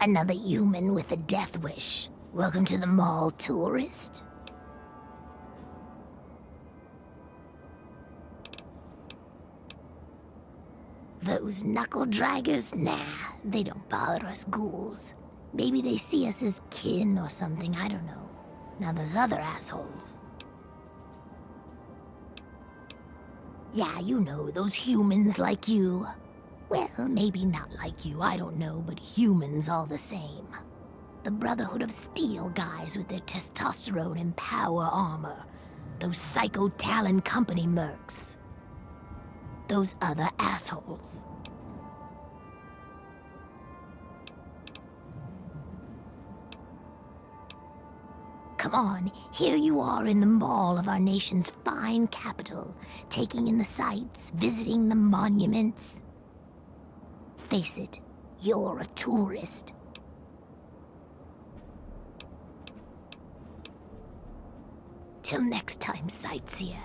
Another human with a death wish. Welcome to the mall, tourist. Those knuckle draggers? Nah, they don't bother us ghouls. Maybe they see us as kin or something, I don't know. Now those other assholes. Yeah, you know, those humans like you. Well, maybe not like you, I don't know, but humans all the same. The Brotherhood of Steel guys with their testosterone and power armor. Those Psycho Talon Company mercs. Those other assholes. Come on, here you are in the mall of our nation's fine capital, taking in the sights, visiting the monuments. Face it, you're a tourist. Till next time, sightseer.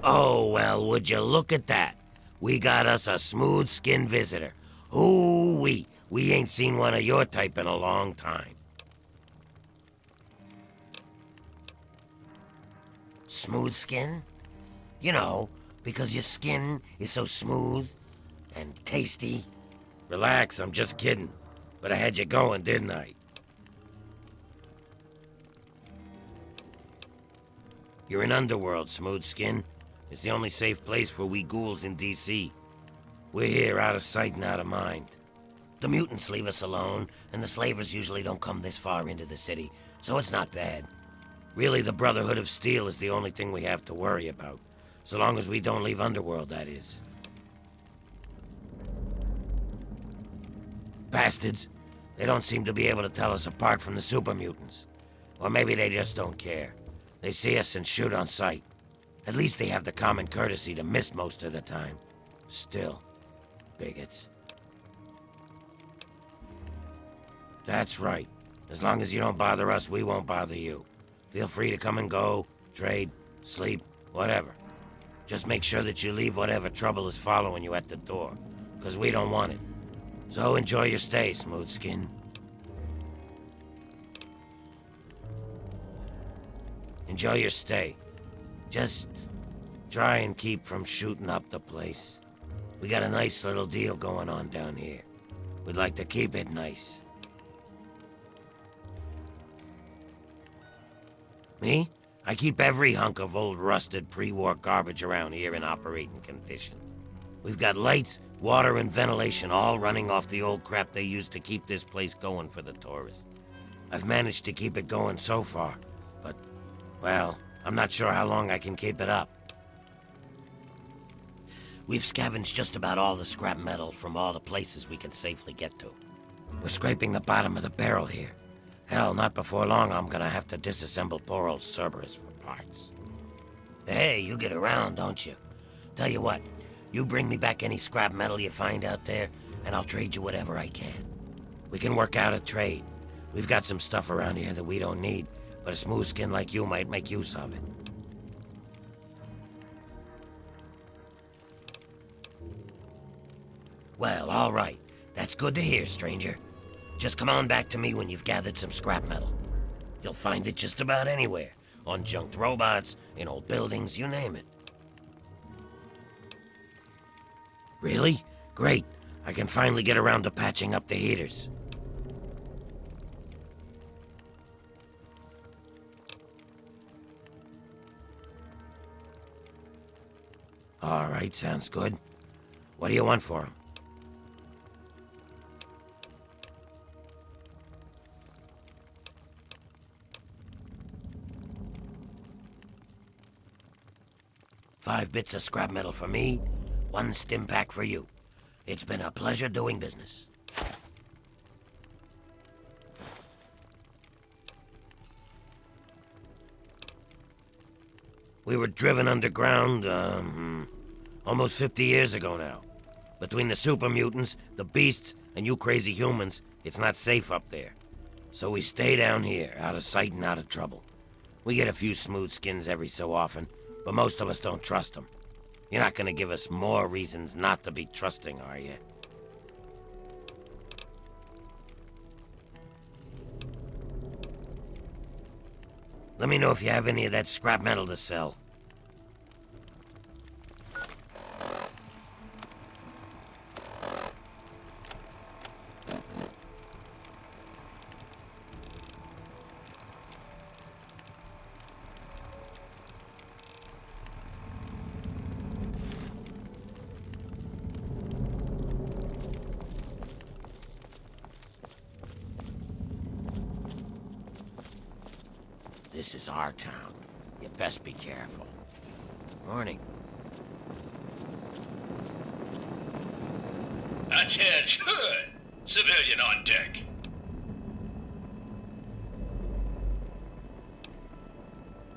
Oh, well, would you look at that? We got us a smooth-skinned visitor. Ooh-wee, we ain't seen one of your type in a long time. Smooth skin? You know, because your skin is so smooth and tasty. Relax, I'm just kidding. But I had you going, didn't I? You're in Underworld, Smooth Skin. It's the only safe place for we ghouls in D.C. We're here out of sight and out of mind. The mutants leave us alone, and the slavers usually don't come this far into the city, so it's not bad. Really, the Brotherhood of Steel is the only thing we have to worry about. So long as we don't leave Underworld, that is. Bastards. They don't seem to be able to tell us apart from the super mutants. Or maybe they just don't care. They see us and shoot on sight. At least they have the common courtesy to miss most of the time. Still, bigots. That's right. As long as you don't bother us, we won't bother you. Feel free to come and go, trade, sleep, whatever. Just make sure that you leave whatever trouble is following you at the door, because we don't want it. So enjoy your stay, Smoothskin. Enjoy your stay. Just try and keep from shooting up the place. We got a nice little deal going on down here. We'd like to keep it nice. Me? I keep every hunk of old rusted pre-war garbage around here in operating condition. We've got lights, water, and ventilation all running off the old crap they used to keep this place going for the tourists. I've managed to keep it going so far, but, well, I'm not sure how long I can keep it up. We've scavenged just about all the scrap metal from all the places we can safely get to. We're scraping the bottom of the barrel here. Hell, not before long I'm gonna have to disassemble poor old Cerberus for parts. Hey, you get around, don't you? Tell you what, you bring me back any scrap metal you find out there, and I'll trade you whatever I can. We can work out a trade. We've got some stuff around here that we don't need, but a smooth skin like you might make use of it. Well, all right. That's good to hear, stranger. Just come on back to me when you've gathered some scrap metal. You'll find it just about anywhere. On junked robots, in old buildings, you name it. Really? Great. I can finally get around to patching up the heaters. All right, sounds good. What do you want for him? Five bits of scrap metal for me, one stim pack for you. It's been a pleasure doing business. We were driven underground, almost 50 years ago now. Between the super mutants, the beasts, and you crazy humans, it's not safe up there. So we stay down here, out of sight and out of trouble. We get a few smooth skins every so often, but most of us don't trust them. You're not gonna give us more reasons not to be trusting, are you? Let me know if you have any of that scrap metal to sell. This is our town. You best be careful. Morning. Attention! Civilian on deck.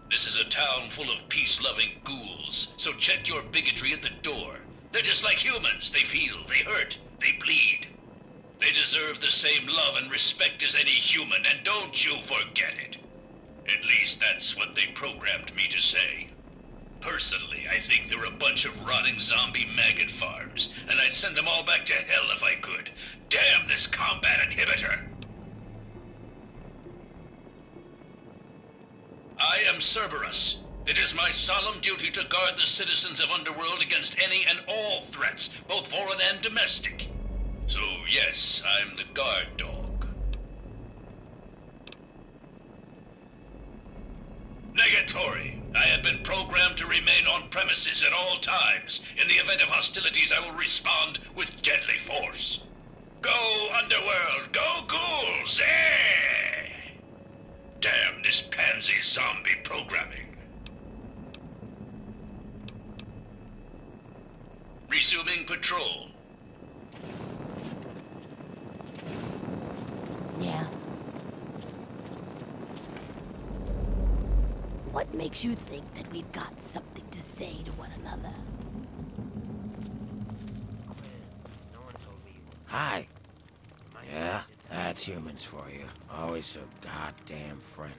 This is a town full of peace-loving ghouls, so check your bigotry at the door. They're just like humans. They feel, they hurt, they bleed. They deserve the same love and respect as any human, and don't you forget it. At least that's what they programmed me to say. Personally, I think they're a bunch of rotting zombie maggot farms, and I'd send them all back to hell if I could. Damn this combat inhibitor! I am Cerberus. It is my solemn duty to guard the citizens of Underworld against any and all threats, both foreign and domestic. So yes, I'm the guard dog. Negatory. I have been programmed to remain on premises at all times. In the event of hostilities, I will respond with deadly force. Go, Underworld! Go, ghouls! Eh! Damn this pansy zombie programming. Resuming patrol. Yeah. What makes you think that we've got something to say to one another? Hi. Yeah, that's humans for you. Always so goddamn friendly.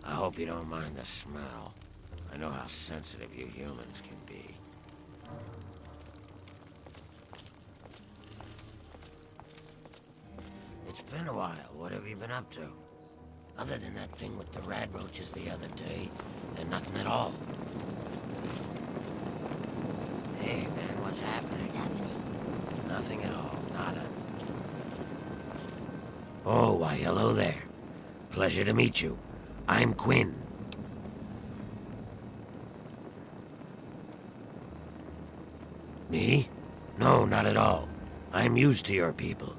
I hope you don't mind the smell. I know how sensitive you humans can be. It's been a while. What have you been up to? Other than that thing with the rad roaches the other day, and nothing at all. Hey, man, what's happening? What's happening? Nothing at all. Nada. Oh, why, hello there. Pleasure to meet you. I'm Quinn. Me? No, not at all. I'm used to your people.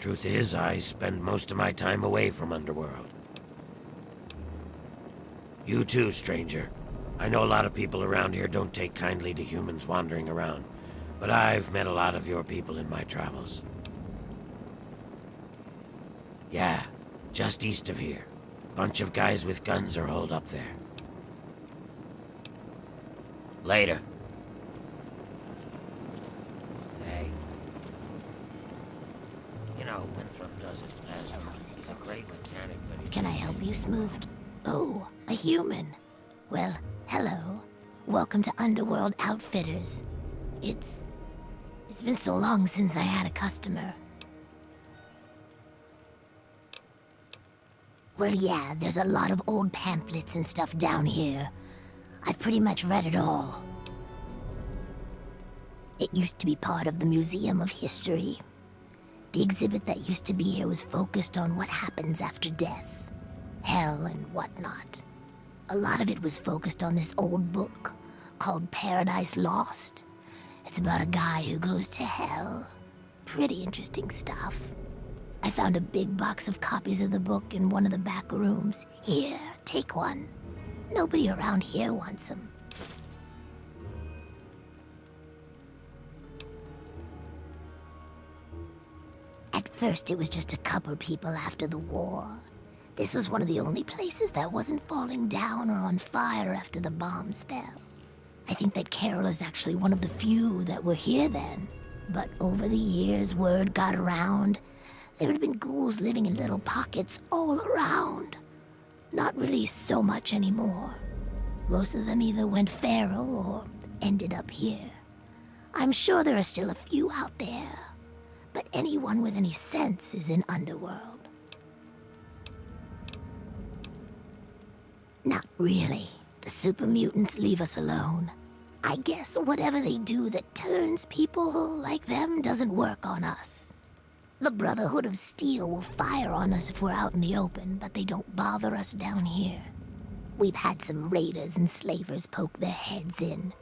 Truth is, I spend most of my time away from Underworld. You too, stranger. I know a lot of people around here don't take kindly to humans wandering around, but I've met a lot of your people in my travels. Yeah, just east of here. Bunch of guys with guns are holed up there. Later. Hey. You know, Winthrop does his best. He's a great mechanic, but he... Can I help you, Smooth? Oh, a human. Well, hello. Welcome to Underworld Outfitters. It's been so long since I had a customer. Well, yeah, there's a lot of old pamphlets and stuff down here. I've pretty much read it all. It used to be part of the Museum of History. The exhibit that used to be here was focused on what happens after death, hell and whatnot. A lot of it was focused on this old book called Paradise Lost. It's about a guy who goes to hell. Pretty interesting stuff. I found a big box of copies of the book in one of the back rooms. Here, take one. Nobody around here wants them. At first, it was just a couple people after the war. This was one of the only places that wasn't falling down or on fire after the bombs fell. I think that Carol is actually one of the few that were here then. But over the years, word got around. There had been ghouls living in little pockets all around. Not really so much anymore. Most of them either went feral or ended up here. I'm sure there are still a few out there, but anyone with any sense is in Underworld. Not really. The super mutants leave us alone. I guess whatever they do that turns people like them doesn't work on us. The Brotherhood of Steel will fire on us if we're out in the open, but they don't bother us down here. We've had some raiders and slavers poke their heads in,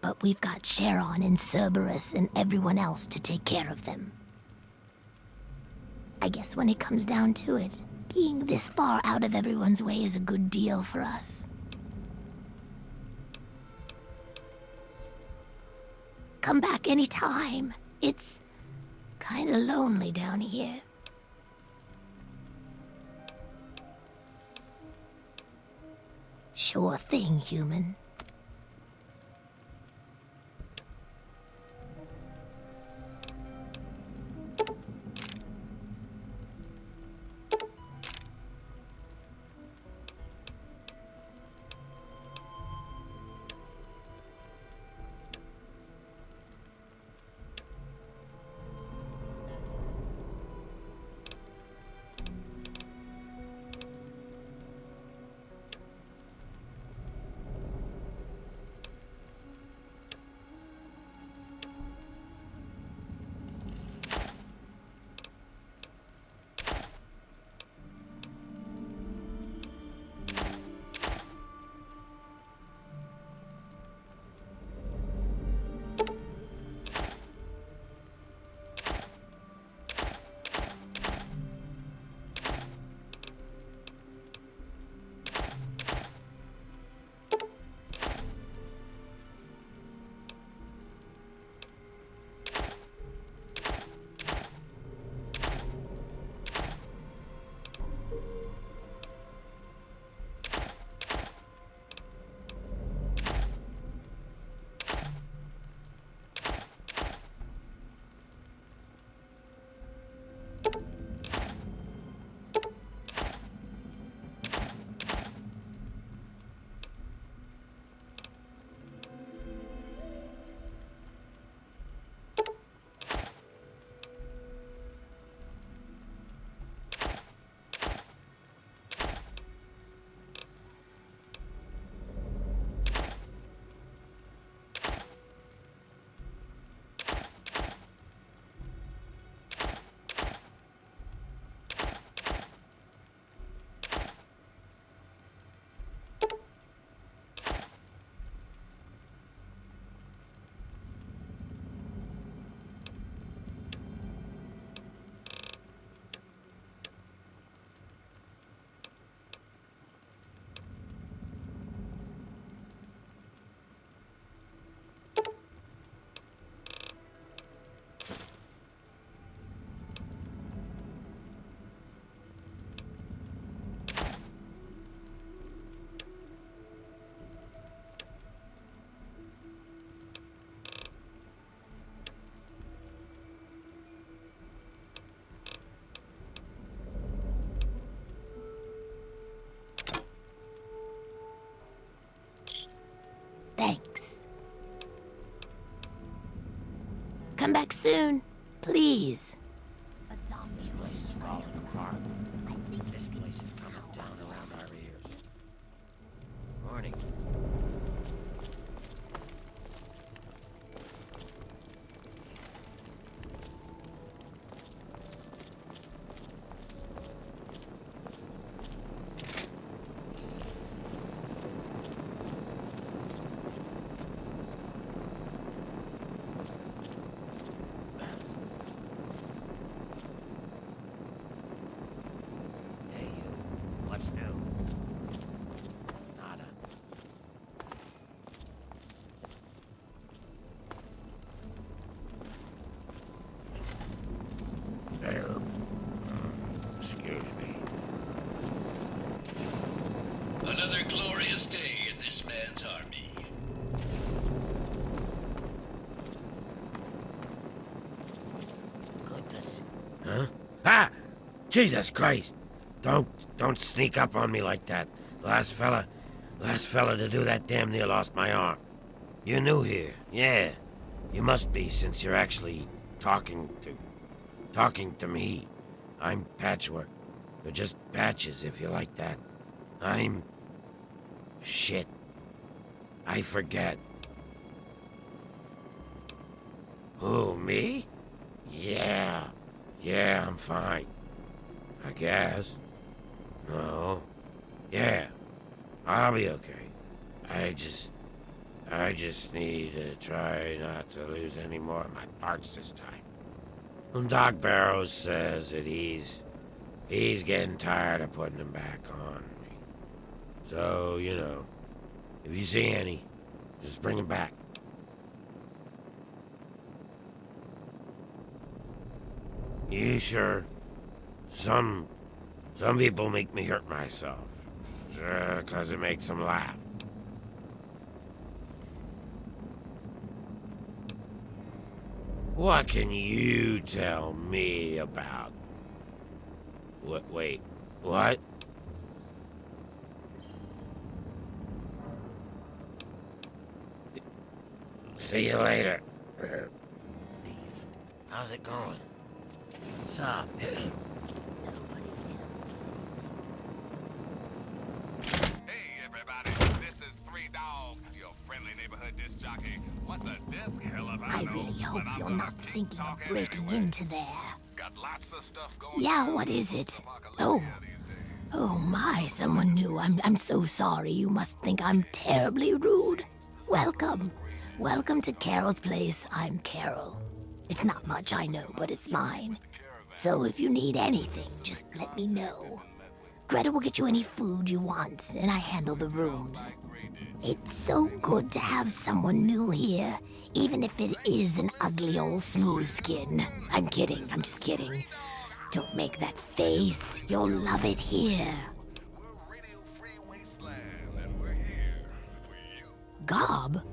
but we've got Charon and Cerberus and everyone else to take care of them. I guess when it comes down to it, being this far out of everyone's way is a good deal for us. Come back anytime. It's kinda lonely down here. Sure thing, human. back soon. Please. This place is falling apart. This place is coming down around our ears. Morning. Hey, you. What's new? Nada. There. Excuse me. Another glorious day in this man's army. Goodness. Huh? Ah! Jesus Christ! Don't sneak up on me like that. Last fella to do that damn near lost my arm. You're new here. Yeah. You must be, since you're actually talking to me. I'm Patchwork. Or just Patches, if you like that. Shit. I forget. Who, me? Yeah. Yeah, I'm fine. I guess. No. Yeah. I'll be okay. I just need to try not to lose any more of my parts this time. And Doc Barrows says that he's getting tired of putting them back on me. So, you know, if you see any, just bring them back. You sure? Some people make me hurt myself. 'Cause it makes them laugh. What can you tell me about? Wait, what? See you later. How's it going? What's up? Hey, everybody, this is Three Dog, your friendly neighborhood disc jockey. What the disc? Hell if I I know. really hope but I'm you're gonna not keep thinking of talking breaking anyway. into there. Got lots of stuff going Yeah, down. what is it? Apocalypse Oh. here these days. Oh my, someone new. I'm so sorry. You must think I'm terribly rude. Welcome. Welcome to Carol's place. I'm Carol. It's not much, I know, but it's mine. So if you need anything, just let me know. Greta will get you any food you want, and I handle the rooms. It's so good to have someone new here, even if it is an ugly old smooth skin. I'm kidding, I'm just kidding. Don't make that face. You'll love it here. We're Radio Free Wasteland, and we're here for you. Gob?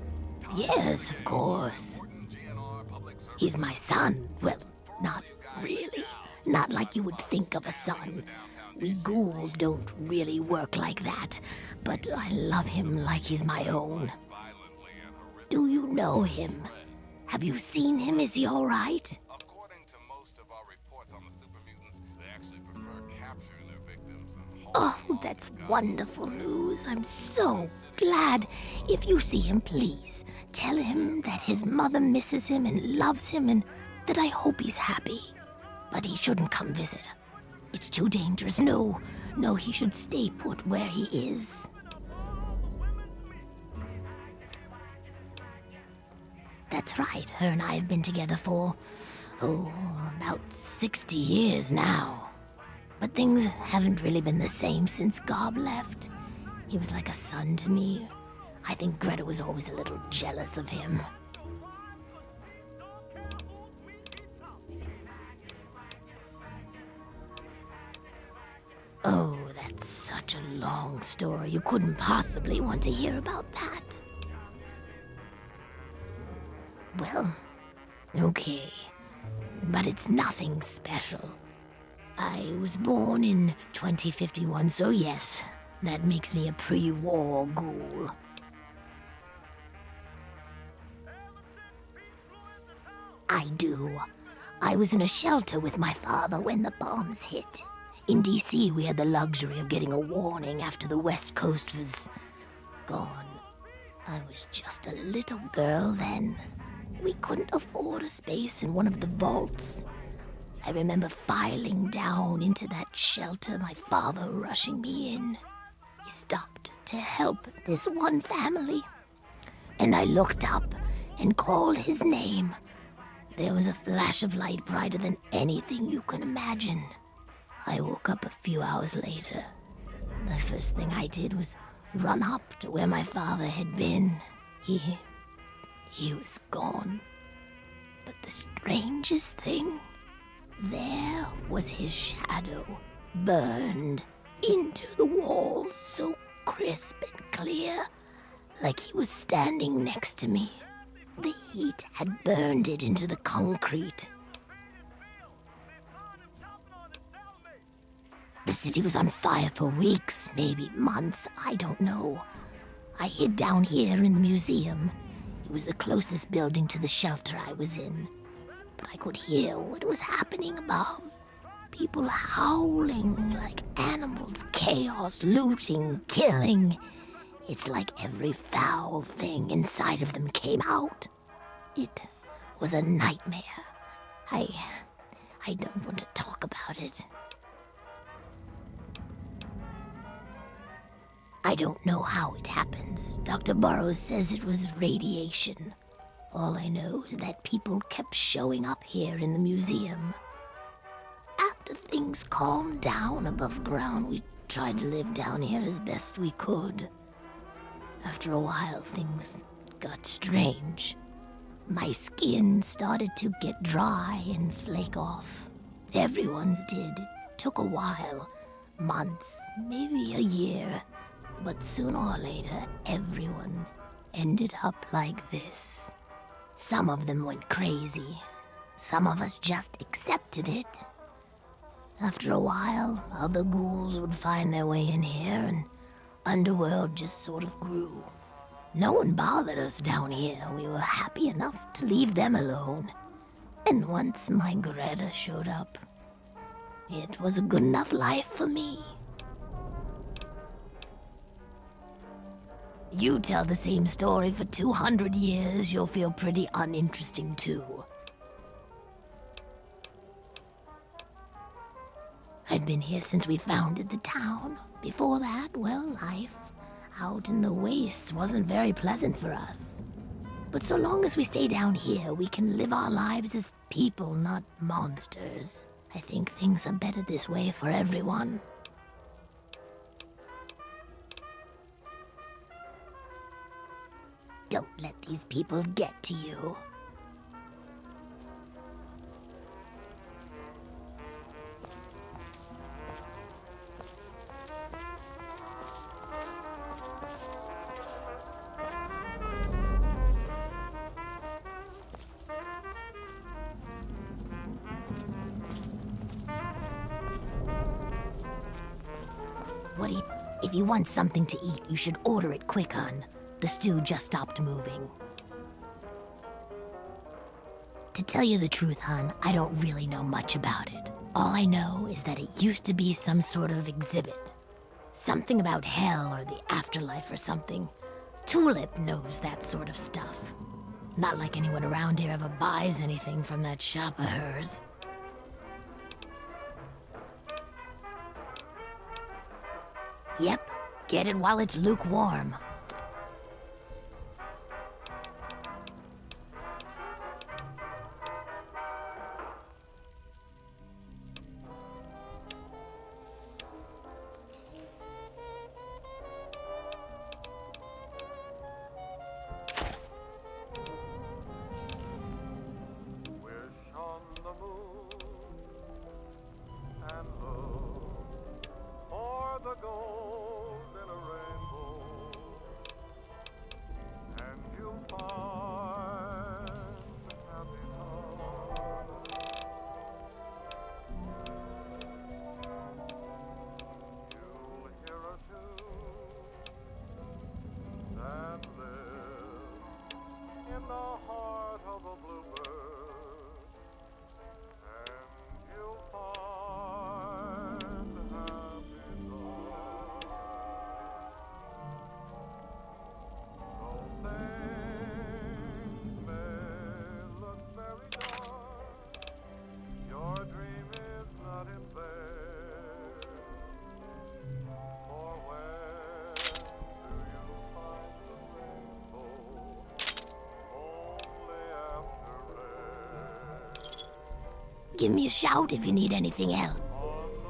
Yes, of course. GNR Public Service. He's my son. Well, not really. Not like you would think of a son. We ghouls don't really work like that, but I love him like he's my own. Violently and horrific. Do you know him? Have you seen him? Is he all right? According to most of our reports on the super mutants, they actually prefer capturing their victims and Oh, that's wonderful news. I'm so glad. If you see him, please tell him that his mother misses him and loves him and that I hope he's happy. But he shouldn't come visit. It's too dangerous. No, he should stay put where he is. That's right. Her and I have been together for, about 60 years now. But things haven't really been the same since Gob left. He was like a son to me. I think Greta was always a little jealous of him. Oh, that's such a long story. You couldn't possibly want to hear about that. Well, okay. But it's nothing special. I was born in 2051, so yes, that makes me a pre-war ghoul. I do. I was in a shelter with my father when the bombs hit. In DC, we had the luxury of getting a warning after the West Coast was gone. I was just a little girl then. We couldn't afford a space in one of the vaults. I remember filing down into that shelter, my father rushing me in. He stopped to help this one family. And I looked up and called his name. There was a flash of light brighter than anything you can imagine. I woke up a few hours later. The first thing I did was run up to where my father had been. He was gone. But the strangest thing, there was his shadow, burned into the wall so crisp and clear, like he was standing next to me. The heat had burned it into the concrete. The city was on fire for weeks, maybe months, I don't know. I hid down here in the museum. It was the closest building to the shelter I was in. But I could hear what was happening above. People howling like animals, chaos, looting, killing. It's like every foul thing inside of them came out. It was a nightmare. I don't want to talk about it. I don't know how it happens. Dr. Burroughs says it was radiation. All I know is that people kept showing up here in the museum. After things calmed down above ground, we tried to live down here as best we could. After a while, things got strange. My skin started to get dry and flake off. Everyone's did. It took a while. Months, maybe a year. But sooner or later, everyone ended up like this. Some of them went crazy. Some of us just accepted it. After a while, other ghouls would find their way in here, and Underworld just sort of grew. No one bothered us down here. We were happy enough to leave them alone. And once my Greta showed up, it was a good enough life for me. You tell the same story for 200 years, you'll feel pretty uninteresting too. I've been here since we founded the town. Before that, well, life out in the wastes wasn't very pleasant for us. But so long as we stay down here, we can live our lives as people, not monsters. I think things are better this way for everyone. Don't let these people get to you. If you want something to eat, you should order it quick, hon. The stew just stopped moving. To tell you the truth, hon, I don't really know much about it. All I know is that it used to be some sort of exhibit. Something about hell or the afterlife or something. Tulip knows that sort of stuff. Not like anyone around here ever buys anything from that shop of hers. Yep, get it while it's lukewarm. give me a shout if you need anything else.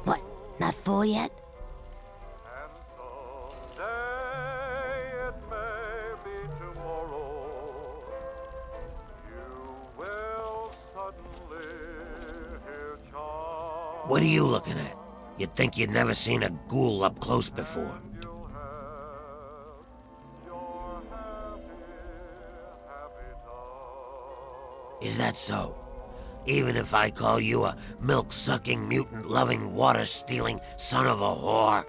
What, not full yet? What are you looking at? You'd think you'd never seen a ghoul up close before. Is that so? Even if I call you a milk-sucking, mutant-loving, water-stealing son of a whore?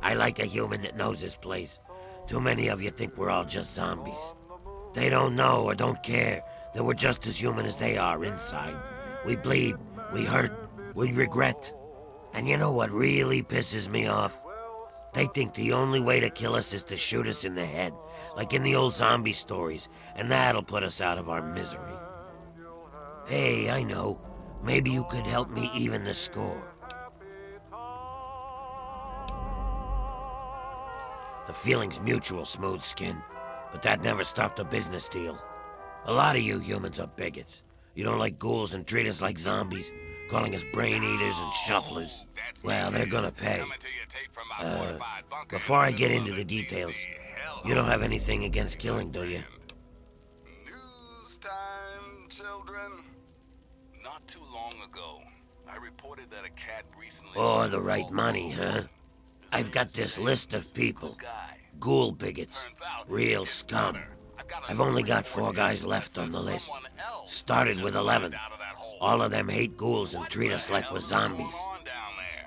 I like a human that knows his place. Too many of you think we're all just zombies. They don't know or don't care that we're just as human as they are inside. We bleed, we hurt, we regret. And you know what really pisses me off? They think the only way to kill us is to shoot us in the head, like in the old zombie stories, and that'll put us out of our misery. Hey, I know. Maybe you could help me even the score. The feeling's mutual, Smooth Skin, but that never stopped a business deal. A lot of you humans are bigots. You don't like ghouls and treat us like zombies, calling us brain eaters and shufflers. Well, they're gonna pay. Before I get into the details, you don't have anything against killing, do you? News time, children. Not too long ago, I reported that a cat recently... Oh, the right money, huh? I've got this list of people. Ghoul bigots. Real scum. I've only got 4 guys left on the list. Started with 11. All of them hate ghouls and treat us like we're zombies.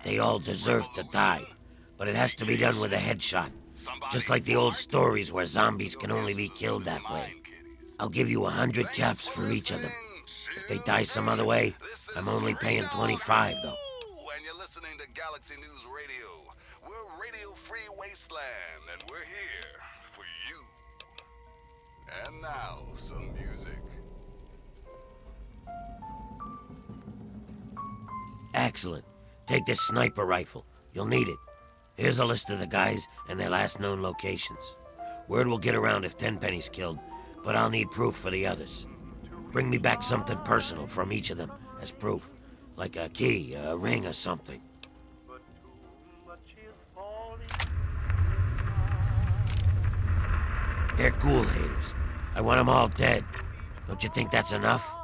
They all deserve to die, but it has to be done with a headshot. Just like the old stories where zombies can only be killed that way. I'll give you 100 caps for each of them. If they die some other way, I'm only paying 25, though. And you're listening to Galaxy News Radio. We're Radio Free Wasteland, and we're here for you. And now, some music. Excellent. Take this sniper rifle. You'll need it. Here's a list of the guys and their last known locations. Word will get around if Tenpenny's killed, but I'll need proof for the others. Bring me back something personal from each of them as proof, like a key, a ring, or something. They're ghoul haters. I want them all dead. Don't you think that's enough?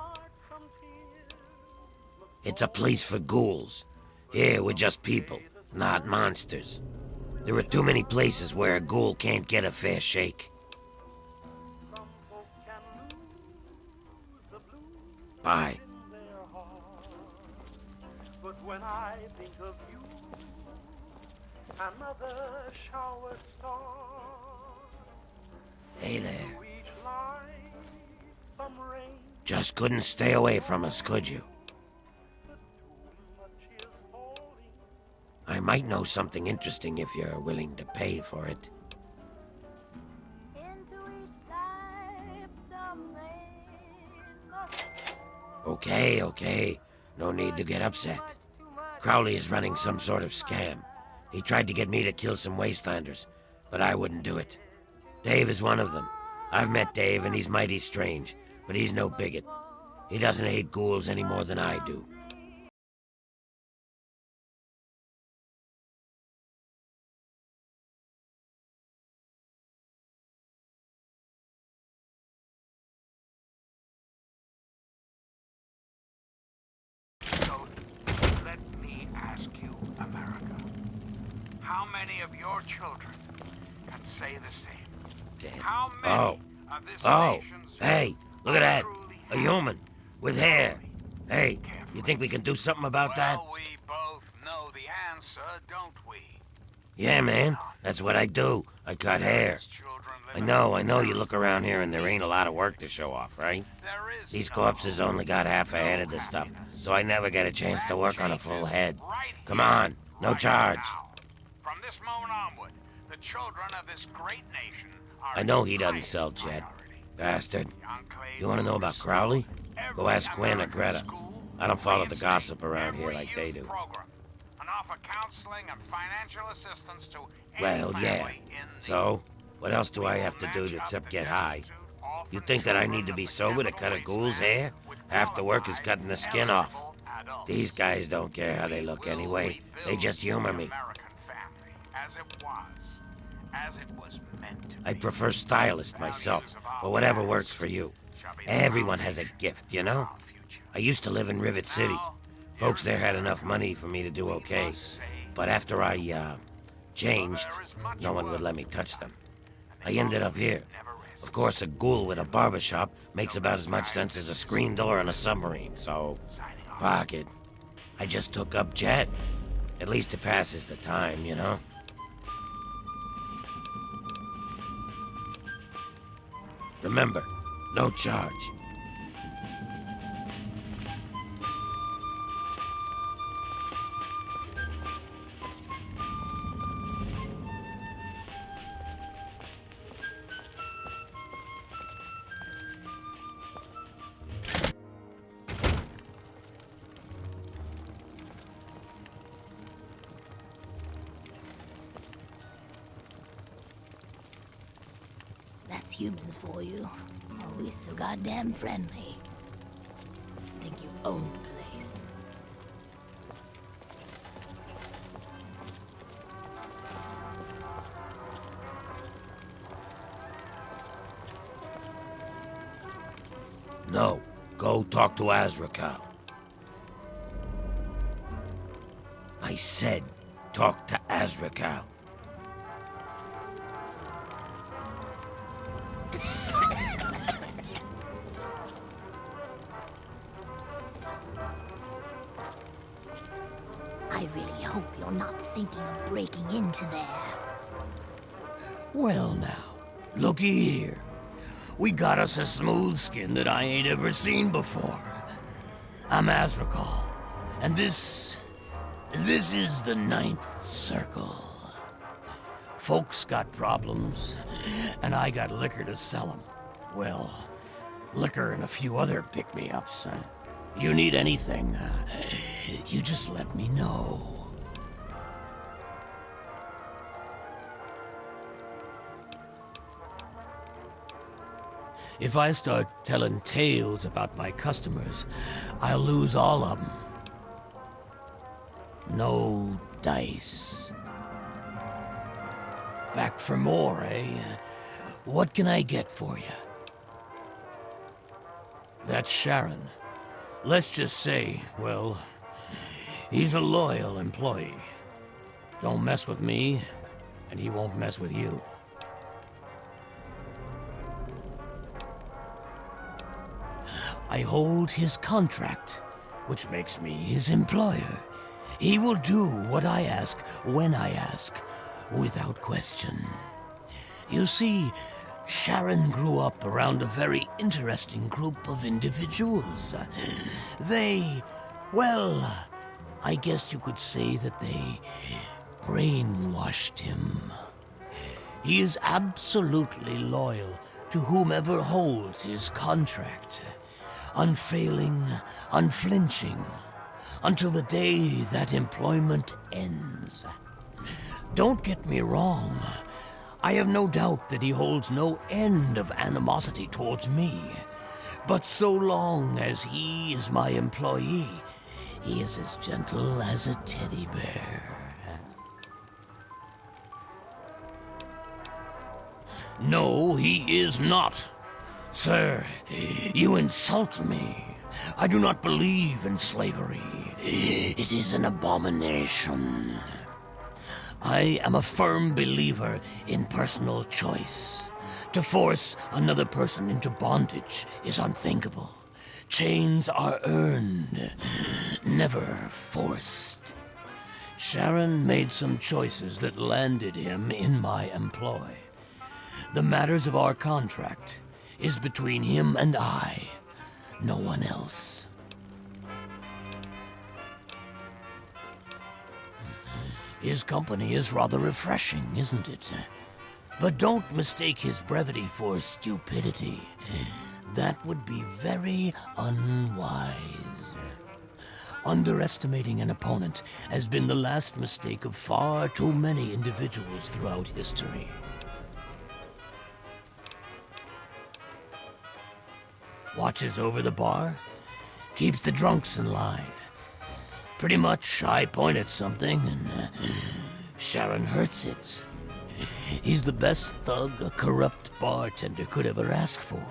It's a place for ghouls. Here, we're just people, not monsters. There are too many places where a ghoul can't get a fair shake. Bye. But when I think of you, another shower starts. Hey there. Each line, some rain, Just couldn't stay away from us, could you? much is falling. I might know something interesting if you're willing to pay for it. Into each life, some rain must Okay. No need to get upset. Crowley is running some sort of scam. He tried to get me to kill some Wastelanders, but I wouldn't do it. Dave is one of them. I've met Dave, and he's mighty strange, but he's no bigot. He doesn't hate ghouls any more than I do. So, let me ask you, America. How many of your children can say the same? Dead. How many Oh. of this Oh, nation's hey, look at that. truly A human. With hair. Hey, you think we can do something about that? Well, we both know the answer, don't we? Yeah, man. That's what I do. I cut hair. These children I live know you look around here and there ain't a lot of work to show off, right? There is These no corpses only got half a head of this stuff, so I never get a chance to work on a full head. Come on, no charge. now. From this moment onward, the children of this great nation are I know its he doesn't highest sell Jet. priority. Bastard. The Enclave You want to know about Crowley? Go ask Quinn or Greta. I don't follow the reinstate gossip around here every like they youth do. program and offer counseling and financial assistance to any Well, yeah. family in need. So, what else do I have to do except get high? You think that I need to be sober to cut a ghoul's hair? Half the work is cutting the skin off. These guys don't care how they look anyway. They just humor me. As it was meant to I be. prefer stylist myself, but whatever works for you. Everyone has a gift, you know? I used to live in Rivet City. Folks there had enough money for me to do okay. But after I, changed, no one would let me touch them. I ended up here. Of course, a ghoul with a barbershop makes about as much sense as a screen door on a submarine, so... fuck it. I just took up Jet. At least it passes the time, you know? Remember, no charge. That's humans for you. Always so goddamn friendly. Think you own the place. No, go talk to Azrakal. I said, talk to Azrakal. I really hope you're not thinking of breaking into there. Well now, looky here. We got us a smooth skin that I ain't ever seen before. I'm Azrakal, and this is the Ninth Circle. Folks got problems, and I got liquor to sell 'em. Well, liquor and a few other pick-me-ups. You need anything, you just let me know. If I start telling tales about my customers, I'll lose all of them. No dice. Back for more, eh? What can I get for you? That's Sharon. Let's just say, well, he's a loyal employee. Don't mess with me, and he won't mess with you. I hold his contract, which makes me his employer. He will do what I ask, when I ask, without question. You see, Sharon grew up around a very interesting group of individuals. Well, I guess you could say that they brainwashed him. He is absolutely loyal to whomever holds his contract. Unfailing, unflinching, until the day that employment ends. Don't get me wrong. I have no doubt that he holds no end of animosity towards me. But so long as he is my employee, he is as gentle as a teddy bear. No, he is not. Sir, you insult me. I do not believe in slavery. It is an abomination. I am a firm believer in personal choice. To force another person into bondage is unthinkable. Chains are earned, never forced. Sharon made some choices that landed him in my employ. The matters of our contract is between him and I, no one else. His company is rather refreshing, isn't it? But don't mistake his brevity for stupidity. That would be very unwise. Underestimating an opponent has been the last mistake of far too many individuals throughout history. Watches over the bar, keeps the drunks in line. Pretty much, I point at something and Sharon hurts it. He's the best thug a corrupt bartender could ever ask for.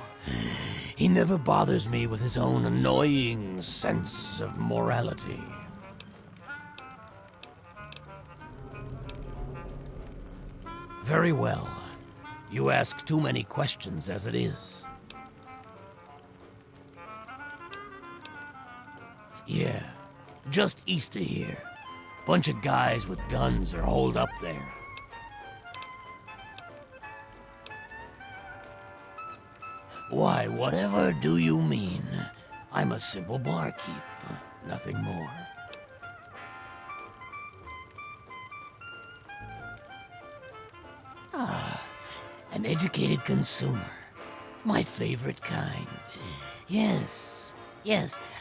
He never bothers me with his own annoying sense of morality. Very well. You ask too many questions as it is. Yeah, just east of here. Bunch of guys with guns are holed up there. Why, whatever do you mean? I'm a simple barkeep, nothing more. Ah, an educated consumer. My favorite kind. Yes,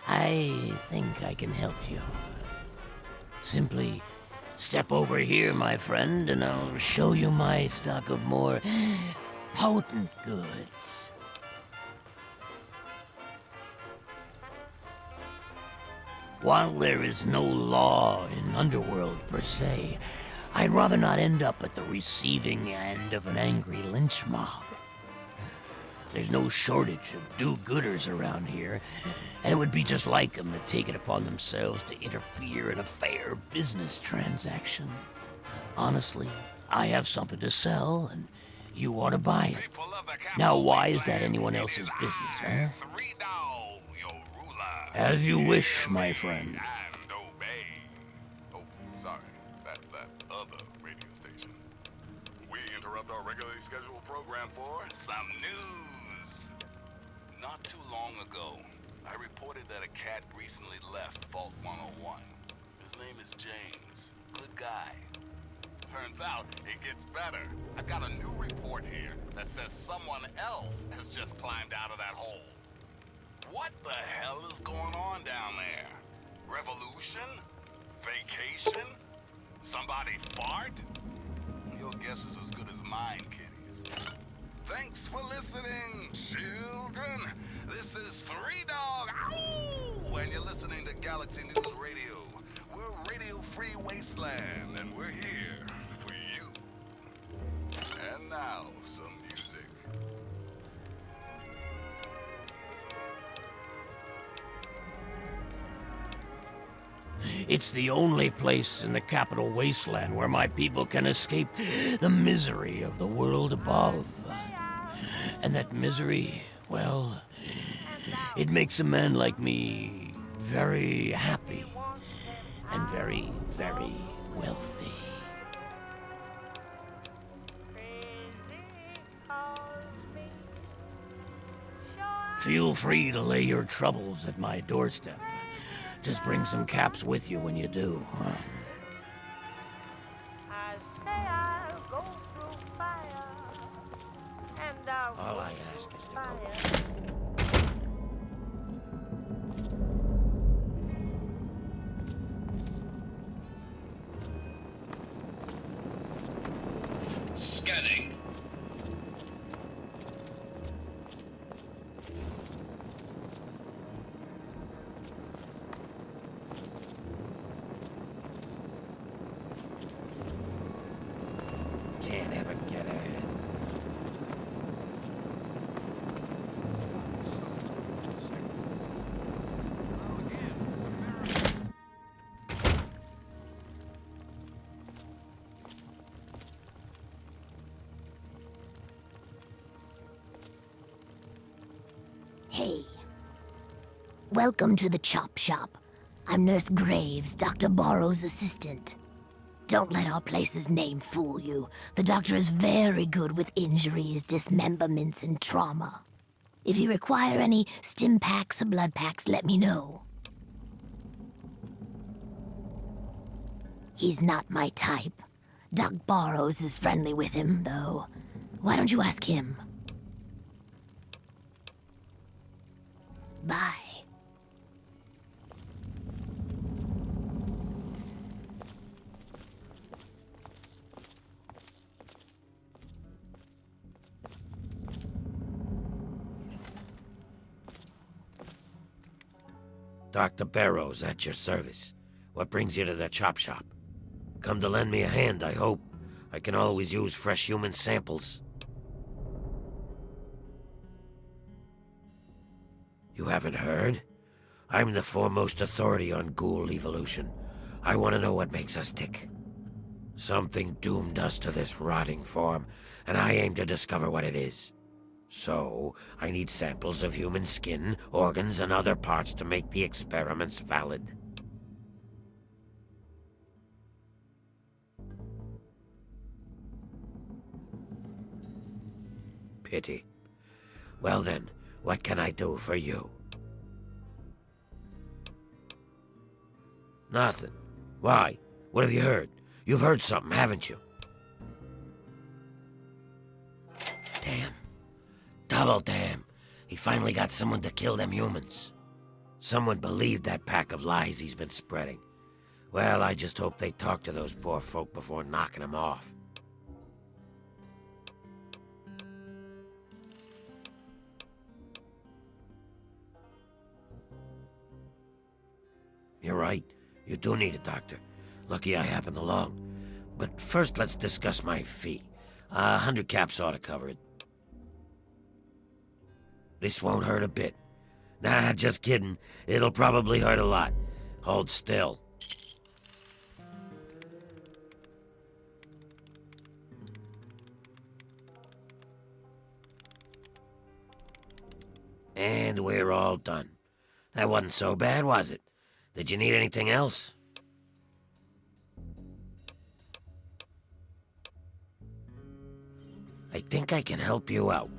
I think I can help you. Simply step over here, my friend, and I'll show you my stock of more potent goods. While there is no law in Underworld per se, I'd rather not end up at the receiving end of an angry lynch mob. There's no shortage of do-gooders around here, and it would be just like them to take it upon themselves to interfere in a fair business transaction. Honestly, I have something to sell, and you want to buy it. Now, why is that anyone else's business, huh? As you wish, my friend. Oh, sorry. That's that other radio station. We interrupt our regularly scheduled program for some news. Not too long ago, I reported that a cat recently left Vault 101. His name is James. Good guy. Turns out, it gets better. I got a new report here that says someone else has just climbed out of that hole. What the hell is going on down there? Revolution? Vacation? Somebody fart? Your guess is as good as mine, kiddies. Thanks for listening, children. This is Three Dog, ow! And you're listening to Galaxy News Radio. We're Radio Free Wasteland, and we're here for you. And now, some music. It's the only place in the capital wasteland where my people can escape the misery of the world above. And that misery, well, it makes a man like me very happy and very, very wealthy. Feel free to lay your troubles at my doorstep. Just bring some caps with you when you do, huh? All I ask is to go. Scanning. Can't ever get ahead. Hey. Welcome to the Chop Shop. I'm Nurse Graves, Dr. Borrow's assistant. Don't let our place's name fool you. The doctor is very good with injuries, dismemberments, and trauma. If you require any stim packs or blood packs, let me know. He's not my type. Doc Borrows is friendly with him, though. Why don't you ask him? Bye. Dr. Barrows at your service. What brings you to the chop shop? Come to lend me a hand, I hope. I can always use fresh human samples. You haven't heard? I'm the foremost authority on ghoul evolution. I want to know what makes us tick. Something doomed us to this rotting form, and I aim to discover what it is. So, I need samples of human skin, organs, and other parts to make the experiments valid. Pity. Well then, what can I do for you? Nothing. Why? What have you heard? You've heard something, haven't you? Damn. Double damn. He finally got someone to kill them humans. Someone believed that pack of lies he's been spreading. Well, I just hope they talk to those poor folk before knocking them off. You're right. You do need a doctor. Lucky I happened along. But first, let's discuss my fee. 100 caps ought to cover it. This won't hurt a bit. Nah, just kidding. It'll probably hurt a lot. Hold still. And we're all done. That wasn't so bad, was it? Did you need anything else? I think I can help you out.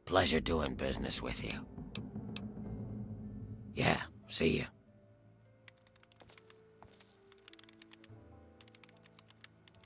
Pleasure doing business with you. Yeah, see ya.